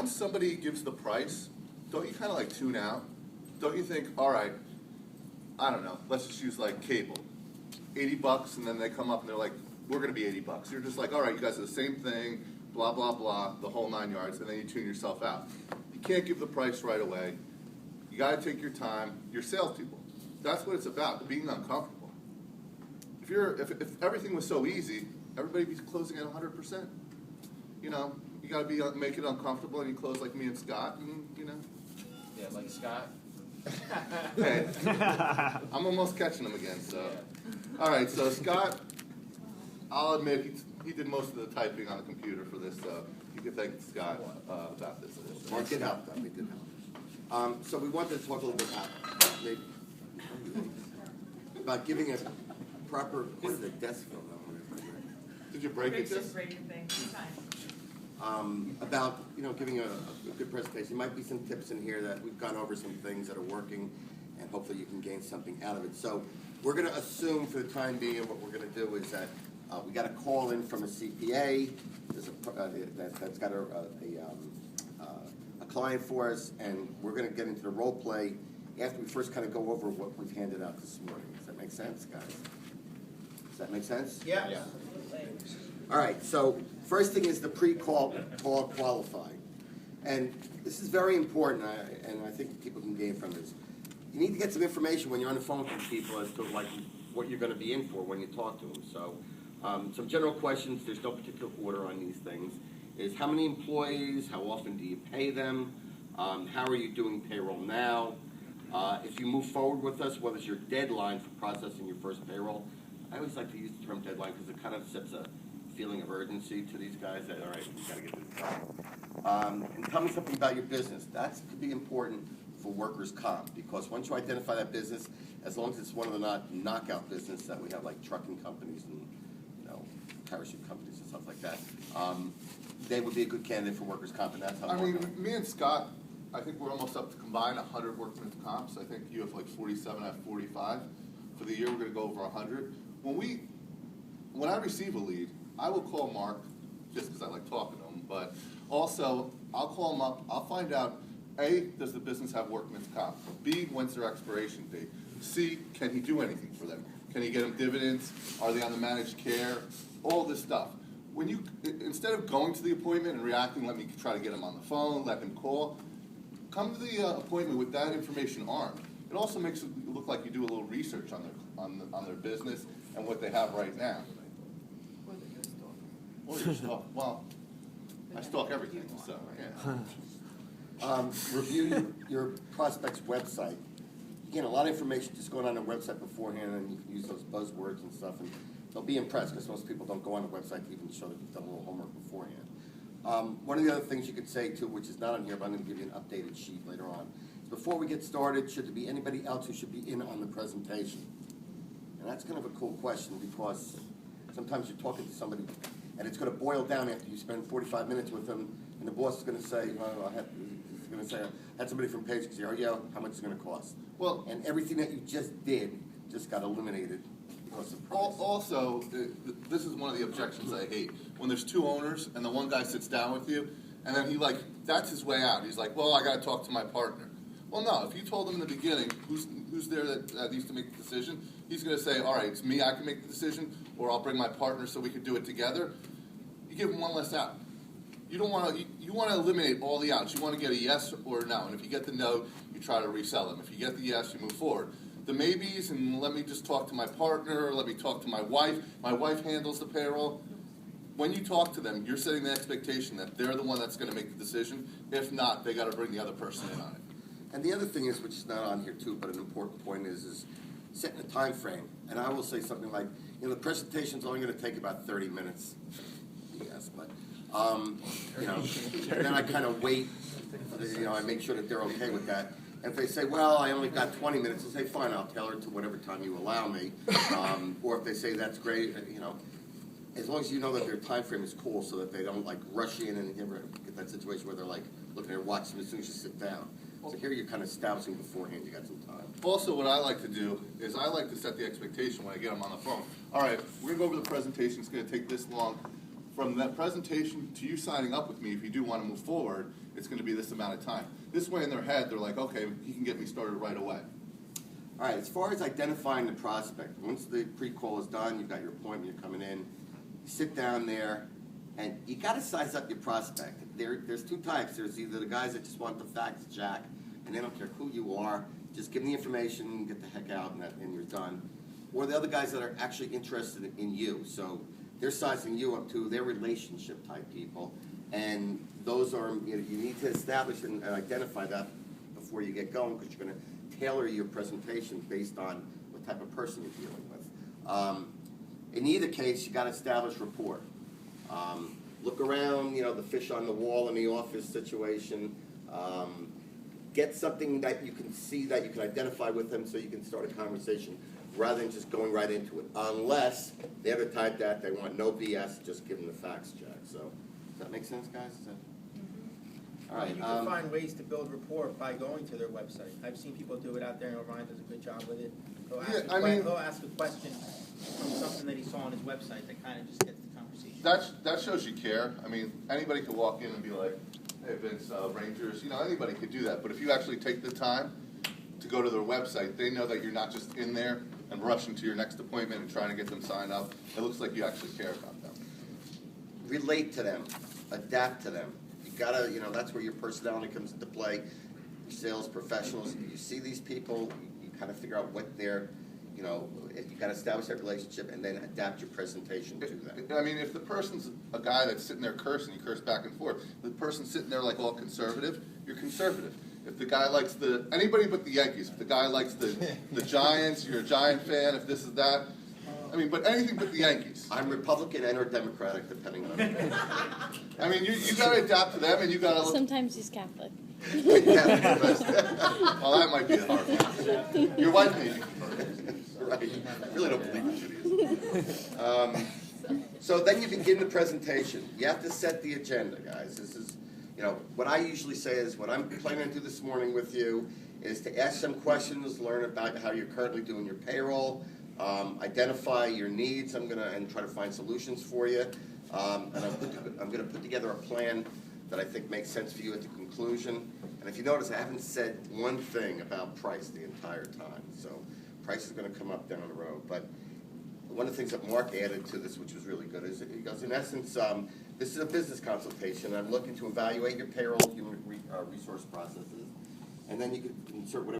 once somebody gives the price, don't you kind of like tune out? Don't you think, all right, I don't know, let's just use like cable, $80, and then they come up and they're like, we're going to be $80. You're just like, all right, you guys are the same thing, blah, blah, blah, the whole 9 yards, and then you tune yourself out. You can't give the price right away. You got to take your time. You're salespeople. That's what it's about, being uncomfortable. If everything was so easy, everybody would be closing at 100%. You know, you got to make it uncomfortable, and you close like me and Scott, and you know. Yeah, like Scott. Hey, I'm almost catching him again. So, all right. So Scott, I'll admit he did most of the typing on the computer for this. So you can thank Scott about this. Mark did help, though. We did help. So we wanted to talk a little bit about giving a proper. What is a desk film? Did you break it? Just about giving a good presentation. There might be some tips in here that we've gone over some things that are working, and hopefully you can gain something out of it. So we're going to assume for the time being what we're going to do is that we got a call in from a CPA that's got a client for us, and we're going to get into the role play after we first kind of go over what we've handed out this morning. Does that make sense, guys? Does that make sense? Yeah. All right, so first thing is the pre-call qualifying. And this is very important, and I think people can gain from this. You need to get some information when you're on the phone with people as to like what you're going to be in for when you talk to them. So some general questions, there's no particular order on these things, is how many employees, how often do you pay them, how are you doing payroll now, if you move forward with us, what is your deadline for processing your first payroll? I always like to use the term deadline because it kind of sets a feeling of urgency to these guys that, all right, we've got to get this done. And tell me something about your business. That could be important for workers' comp because once you identify that business, as long as it's one of the knockout business that we have like trucking companies and parachute companies and stuff like that, they would be a good candidate for workers' comp, and that's how I mean, me and Scott, I think we're almost up to combine 100 workmen's comps. I think you have like 47, I have 45. For the year, we're going to go over 100. When I receive a lead, I will call Mark, just because I like talking to him, but also I'll call him up, I'll find out, A, does the business have workman's comp? B, when's their expiration date? C, can he do anything for them? Can he get them dividends? Are they on the managed care? All this stuff. When you, instead of going to the appointment and reacting, let me try to get him on the phone, let him call, come to the appointment with that information armed. It also makes it look like you do a little research on their business and what they have right now. Or you stalk. Well, I stalk everything, so yeah. Review your prospect's website. Again, a lot of information just going on their website beforehand, and you can use those buzzwords and stuff, and they'll be impressed because most people don't go on the website to even show that you've done a little homework beforehand. One of the other things you could say too, which is not on here, but I'm going to give you an updated sheet later on, is before we get started, should there be anybody else who should be in on the presentation? And that's kind of a cool question because sometimes you're talking to somebody and it's going to boil down after you spend 45 minutes with them, and the boss is going to say, well, I had somebody from Page say, oh yeah, how much is it going to cost? Well, and everything that you just did just got eliminated because of price. Also, this is one of the objections I hate. When there's two owners and the one guy sits down with you, and then that's his way out. He's like, well, I got to talk to my partner. Well, no, if you told him in the beginning who's there that needs to make the decision, he's going to say, all right, it's me, I can make the decision, or I'll bring my partner so we can do it together. You give him one less out. You don't want to. You want to eliminate all the outs. You want to get a yes or a no, and if you get the no, you try to resell them. If you get the yes, you move forward. The maybes and let me just talk to my partner, or let me talk to my wife. My wife handles the payroll. When you talk to them, you're setting the expectation that they're the one that's going to make the decision. If not, they got to bring the other person in on it. And the other thing is, which is not on here too, but an important point is setting a time frame. And I will say something like, the presentation's only going to take about 30 minutes. Yes, but then I kind of wait. I make sure that they're okay with that. And if they say, well, I only got 20 minutes, I say, fine, I'll tailor it to whatever time you allow me. Or if they say that's great, as long as you know that their time frame is cool, so that they don't rush in and get that situation where they're looking at their watch as soon as you sit down. So here you're kind of establishing beforehand, you got some time. Also, what I like to do is I like to set the expectation when I get them on the phone. All right, we're going to go over the presentation. It's going to take this long. From that presentation to you signing up with me, if you do want to move forward, it's gonna be this amount of time. This way in their head, they're like, okay, he can get me started right away. All right, as far as identifying the prospect, once the pre-call is done, you've got your appointment, you're coming in, you sit down there, and you gotta size up your prospect. There's two types. There's either the guys that just want the facts, Jack, and they don't care who you are, just give them the information, get the heck out, and you're done. Or the other guys that are actually interested in you. So they're sizing you up to their relationship type people, and those are, you need to establish and identify that before you get going, because you're gonna tailor your presentation based on what type of person you're dealing with. In either case, you gotta establish rapport. Look around, the fish on the wall in the office situation. Get something that you can see, that you can identify with them, so you can start a conversation rather than just going right into it. Unless they're the type that they want no BS, just give them the facts, Jack. So, does that make sense, guys? All right. You can find ways to build rapport by going to their website. I've seen people do it out there, and Orion does a good job with it. He'll ask a question from something that he saw on his website that kind of just gets the conversation. That shows you care. I mean, anybody could walk in and be like, hey, Vince, Rangers, anybody could do that. But if you actually take the time to go to their website, they know that you're not just in there and rushing to your next appointment and trying to get them signed up. It looks like you actually care about them. Relate to them, adapt to them. You gotta, that's where your personality comes into play. Your sales professionals, you see these people, you kind of figure out what they're, you gotta establish that relationship and then adapt your presentation to them. I mean, if the person's a guy that's sitting there cursing, you curse back and forth. The person's sitting there like all conservative, you're conservative. If the guy likes anybody but the Yankees, if the guy likes the Giants, you're a Giant fan, if this is that. I mean, but anything but the Yankees. I'm Republican and or Democratic, depending on. I mean, you got to adapt to them, and you got to look. Sometimes he's Catholic. Well, that might be the hard one. Your wife may be. Right. I really don't believe in Judaism. So then you begin the presentation. You have to set the agenda, guys. This is, what I usually say is, what I'm planning to do this morning with you is to ask some questions, learn about how you're currently doing your payroll, identify your needs. I'm gonna try to find solutions for you, and I'm gonna put together a plan that I think makes sense for you at the conclusion. And if you notice, I haven't said one thing about price the entire time. So price is gonna come up down the road. But one of the things that Mark added to this, which was really good, is he goes, in essence, this is a business consultation. I'm looking to evaluate your payroll, human resource processes, and then you can insert whatever